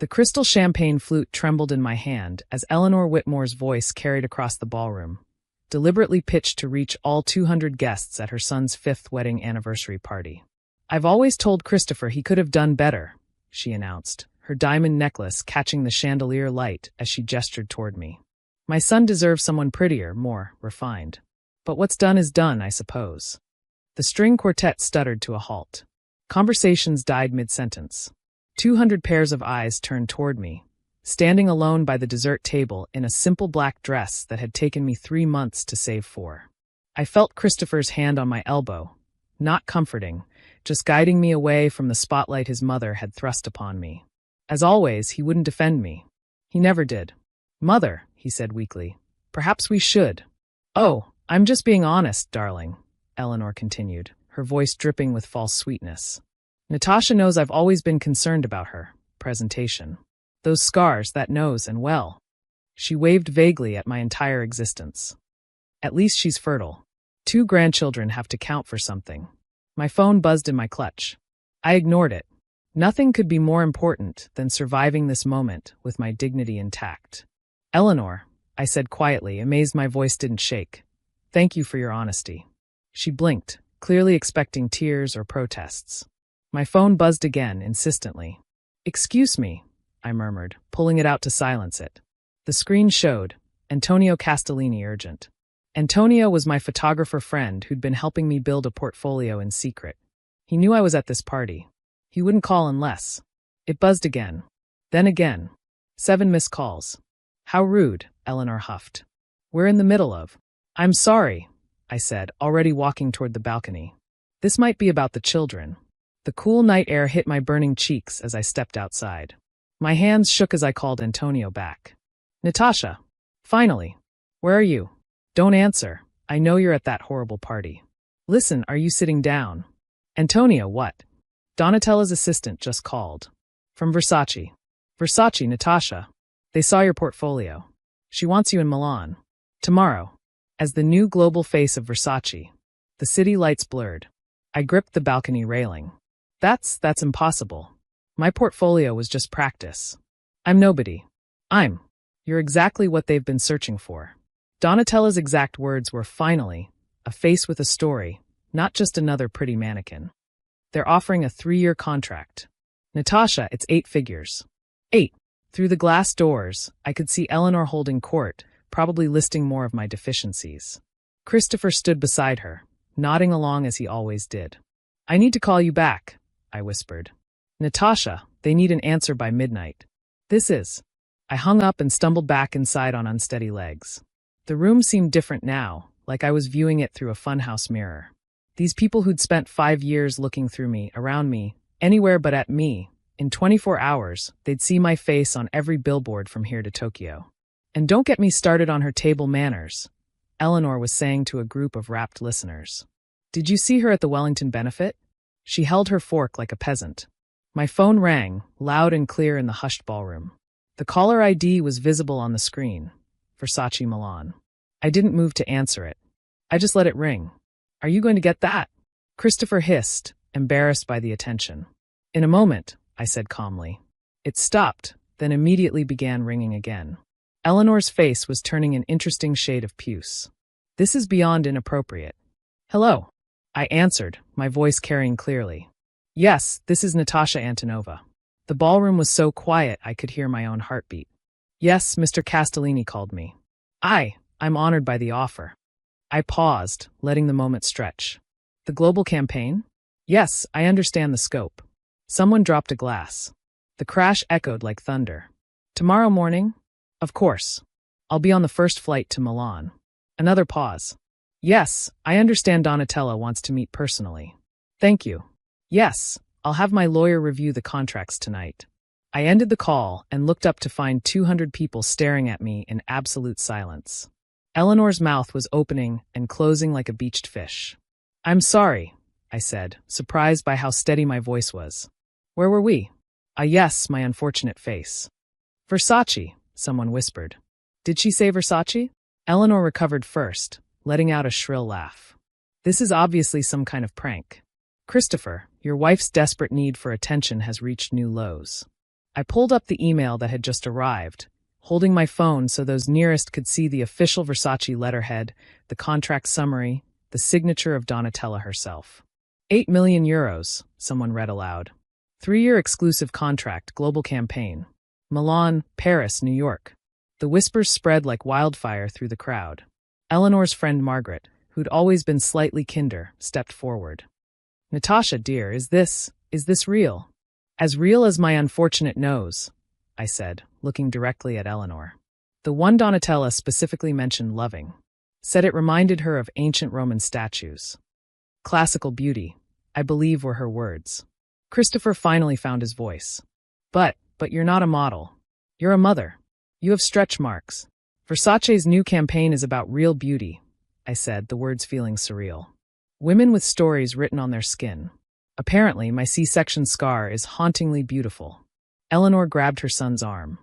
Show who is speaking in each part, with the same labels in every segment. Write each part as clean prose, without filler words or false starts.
Speaker 1: The crystal champagne flute trembled in my hand as Eleanor Whitmore's voice carried across the ballroom, deliberately pitched to reach all 200 guests at her son's 5th wedding anniversary party. "I've always told Christopher he could have done better," she announced, her diamond necklace catching the chandelier light as she gestured toward me. "My son deserves someone prettier, more refined. But what's done is done, I suppose." The string quartet stuttered to a halt. Conversations died mid-sentence. 200 pairs of eyes turned toward me, standing alone by the dessert table in a simple black dress that had taken me 3 months to save for. I felt Christopher's hand on my elbow, not comforting, just guiding me away from the spotlight his mother had thrust upon me. As always, he wouldn't defend me. He never did. "Mother," he said weakly, "perhaps we should." "Oh, I'm just being honest, darling," Eleanor continued, her voice dripping with false sweetness. "Natasha knows I've always been concerned about her presentation. Those scars, that nose, and well." She waved vaguely at my entire existence. "At least she's fertile. 2 grandchildren have to count for something." My phone buzzed in my clutch. I ignored it. Nothing could be more important than surviving this moment with my dignity intact. "Eleanor," I said quietly, amazed my voice didn't shake. "Thank you for your honesty." She blinked, clearly expecting tears or protests. My phone buzzed again, insistently. "Excuse me," I murmured, pulling it out to silence it. The screen showed, "Antonio Castellini urgent." Antonio was my photographer friend who'd been helping me build a portfolio in secret. He knew I was at this party. He wouldn't call unless. It buzzed again. Then again. 7 missed calls. "How rude," Eleanor huffed. "We're in the middle of—" "I'm sorry," I said, already walking toward the balcony. "This might be about the children." The cool night air hit my burning cheeks as I stepped outside. My hands shook as I called Antonio back. "Natasha. Finally. Where are you? Don't answer. I know you're at that horrible party. Listen, are you sitting down?" "Antonio, what?" "Donatella's assistant just called. From Versace." "Versace, Natasha. They saw your portfolio. She wants you in Milan. Tomorrow." As the new global face of Versace, the city lights blurred. I gripped the balcony railing. That's impossible. My portfolio was just practice. I'm nobody. You're exactly what they've been searching for." Donatella's exact words were, "Finally, a face with a story, not just another pretty mannequin. They're offering a 3-year contract. Natasha, it's 8 figures. 8. Through the glass doors, I could see Eleanor holding court, probably listing more of my deficiencies. Christopher stood beside her, nodding along as he always did. "I need to call you back," I whispered. "Natasha, they need an answer by midnight. This is—" I hung up and stumbled back inside on unsteady legs. The room seemed different now, like I was viewing it through a funhouse mirror. These people who'd spent 5 years looking through me, around me, anywhere but at me, in 24 hours, they'd see my face on every billboard from here to Tokyo. "And don't get me started on her table manners," Eleanor was saying to a group of rapt listeners. "Did you see her at the Wellington benefit? She held her fork like a peasant." My phone rang, loud and clear in the hushed ballroom. The caller ID was visible on the screen. Versace Milan. I didn't move to answer it. I just let it ring. "Are you going to get that?" Christopher hissed, embarrassed by the attention. "In a moment," I said calmly. It stopped, then immediately began ringing again. Eleanor's face was turning an interesting shade of puce. "This is beyond inappropriate." "Hello," I answered, my voice carrying clearly. "Yes, this is Natasha Antonova." The ballroom was so quiet I could hear my own heartbeat. "Yes, Mr. Castellini called me." I'm honored by the offer." I paused, letting the moment stretch. "The global campaign?" "Yes, I understand the scope." Someone dropped a glass. The crash echoed like thunder. "Tomorrow morning?" "Of course. I'll be on the first flight to Milan." Another pause. "Yes, I understand Donatella wants to meet personally." "Thank you." "Yes, I'll have my lawyer review the contracts tonight." I ended the call and looked up to find 200 people staring at me in absolute silence. Eleanor's mouth was opening and closing like a beached fish. "I'm sorry," I said, surprised by how steady my voice was. "Where were we?" Yes, my unfortunate face. "Versace," someone whispered. "Did she say Versace?" Eleanor recovered first, letting out a shrill laugh. "This is obviously some kind of prank. Christopher, your wife's desperate need for attention has reached new lows." I pulled up the email that had just arrived, holding my phone so those nearest could see the official Versace letterhead, the contract summary, the signature of Donatella herself. 8 million euros, someone read aloud. 3-year exclusive contract, global campaign. Milan, Paris, New York. The whispers spread like wildfire through the crowd. Eleanor's friend Margaret, who'd always been slightly kinder, stepped forward. Natasha, dear, is this real? As real as my unfortunate nose, I said, looking directly at Eleanor. The one Donatella specifically mentioned loving. Said it reminded her of ancient Roman statues. Classical beauty, I believe were her words. Christopher finally found his voice. But you're not a model. You're a mother. You have stretch marks. Versace's new campaign is about real beauty, I said, the words feeling surreal. Women with stories written on their skin. Apparently, my C-section scar is hauntingly beautiful. Eleanor grabbed her son's arm.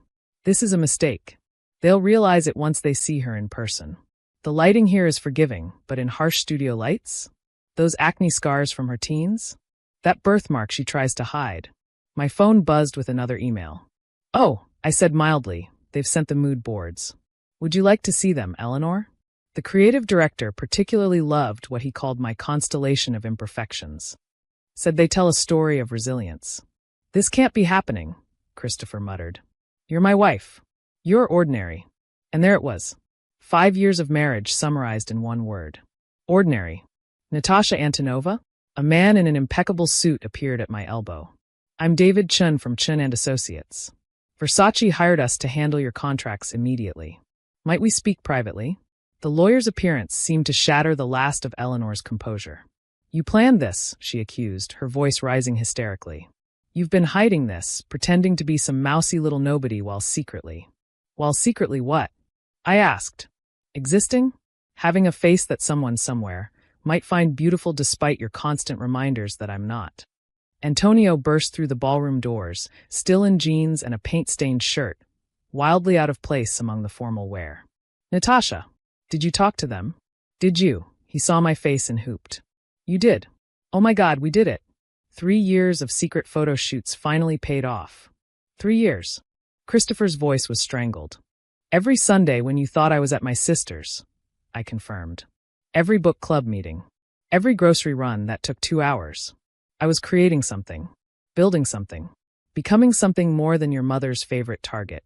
Speaker 1: This is a mistake. They'll realize it once they see her in person. The lighting here is forgiving, but in harsh studio lights? Those acne scars from her teens? That birthmark she tries to hide. My phone buzzed with another email. Oh, I said mildly, they've sent the mood boards. Would you like to see them, Eleanor? The creative director particularly loved what he called my constellation of imperfections. Said they tell a story of resilience. This can't be happening, Christopher muttered. You're my wife. You're ordinary. And there it was. 5 years of marriage summarized in one word. Ordinary. Natasha Antonova? A man in an impeccable suit appeared at my elbow. I'm David Chun from Chun & Associates. Versace hired us to handle your contracts immediately. Might we speak privately? The lawyer's appearance seemed to shatter the last of Eleanor's composure. You planned this, she accused, her voice rising hysterically. You've been hiding this, pretending to be some mousy little nobody while secretly. While secretly what? I asked. Existing? Having a face that someone somewhere might find beautiful despite your constant reminders that I'm not. Antonio burst through the ballroom doors, still in jeans and a paint-stained shirt, wildly out of place among the formal wear. Natasha, did you talk to them? Did you? He saw my face and hooped. You did. Oh my God, we did it. 3 years of secret photo shoots finally paid off. 3 years. Christopher's voice was strangled. Every Sunday when you thought I was at my sister's, I confirmed. Every book club meeting. Every grocery run that took 2 hours. I was creating something. Building something. Becoming something more than your mother's favorite target.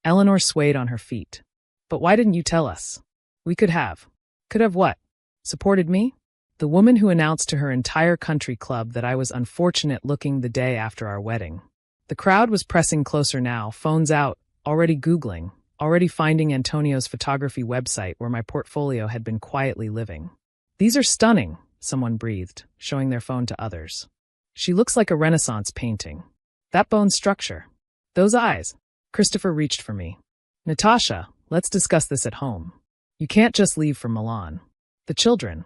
Speaker 1: Eleanor swayed on her feet. But why didn't you tell us? We could have. Could have what? Supported me? The woman who announced to her entire country club that I was unfortunate looking the day after our wedding. The crowd was pressing closer now, phones out, already Googling, already finding Antonio's photography website where my portfolio had been quietly living. These are stunning, someone breathed, showing their phone to others. She looks like a Renaissance painting. That bone structure. Those eyes. Christopher reached for me. Natasha, let's discuss this at home. You can't just leave for Milan. The children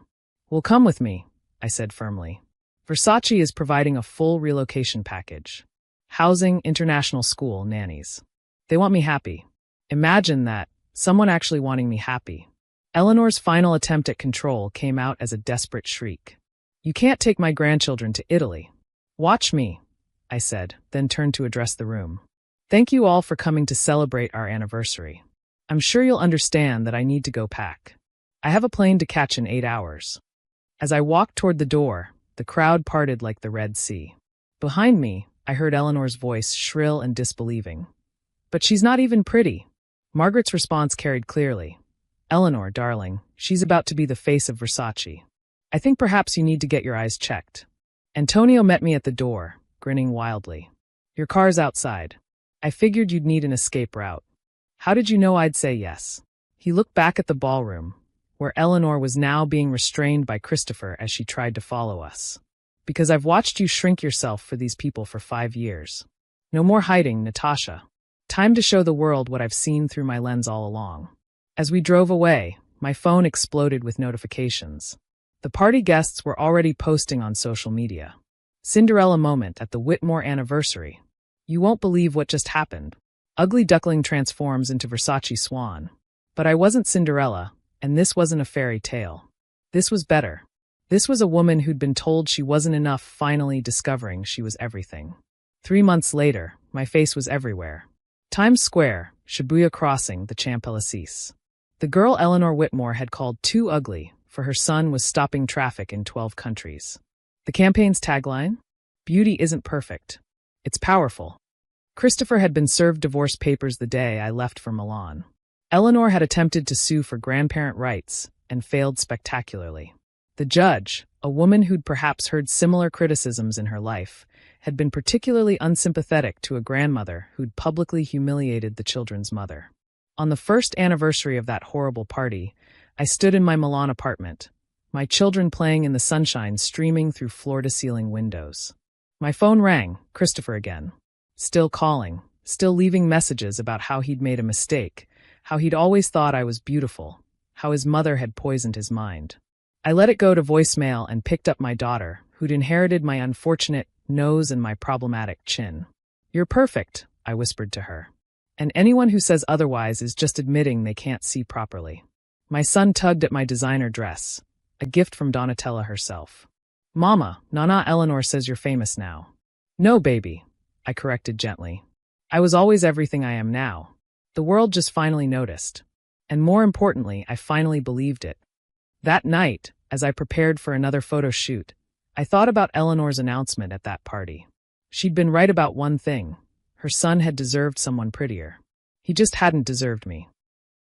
Speaker 1: will come with me, I said firmly. Versace is providing a full relocation package. Housing, international school, nannies. They want me happy. Imagine that, someone actually wanting me happy. Eleanor's final attempt at control came out as a desperate shriek. You can't take my grandchildren to Italy. Watch me, I said, then turned to address the room. Thank you all for coming to celebrate our anniversary. I'm sure you'll understand that I need to go pack. I have a plane to catch in 8 hours. As I walked toward the door, the crowd parted like the Red Sea. Behind me, I heard Eleanor's voice shrill and disbelieving. But she's not even pretty. Margaret's response carried clearly. Eleanor, darling, she's about to be the face of Versace. I think perhaps you need to get your eyes checked. Antonio met me at the door, grinning wildly. Your car's outside. I figured you'd need an escape route. How did you know I'd say yes? He looked back at the ballroom, where Eleanor was now being restrained by Christopher as she tried to follow us. Because I've watched you shrink yourself for these people for 5 years. No more hiding, Natasha. Time to show the world what I've seen through my lens all along. As we drove away, my phone exploded with notifications. The party guests were already posting on social media. Cinderella moment at the Whitmore anniversary. You won't believe what just happened. Ugly duckling transforms into Versace swan. But I wasn't Cinderella, and this wasn't a fairy tale. This was better. This was a woman who'd been told she wasn't enough finally discovering she was everything. 3 months later, My face was everywhere. Times Square, Shibuya Crossing, the Champs-Élysées. The girl Eleanor Whitmore had called too ugly, for her son was stopping traffic in 12 countries. The campaign's tagline? Beauty isn't perfect. It's powerful. Christopher had been served divorce papers the day I left for Milan. Eleanor had attempted to sue for grandparent rights and failed spectacularly. The judge, a woman who'd perhaps heard similar criticisms in her life, had been particularly unsympathetic to a grandmother who'd publicly humiliated the children's mother. On the first anniversary of that horrible party, I stood in my Milan apartment, my children playing in the sunshine streaming through floor-to-ceiling windows. My phone rang, Christopher again. Still calling, still leaving messages about how he'd made a mistake, how he'd always thought I was beautiful, how his mother had poisoned his mind. I let it go to voicemail and picked up my daughter, who'd inherited my unfortunate nose and my problematic chin. "You're perfect," I whispered to her. "And anyone who says otherwise is just admitting they can't see properly." My son tugged at my designer dress, a gift from Donatella herself. "Mama, Nana Eleanor says you're famous now." "No, baby," I corrected gently. "I was always everything I am now. The world just finally noticed. And more importantly, I finally believed it." That night, as I prepared for another photo shoot, I thought about Eleanor's announcement at that party. She'd been right about one thing. Her son had deserved someone prettier. He just hadn't deserved me.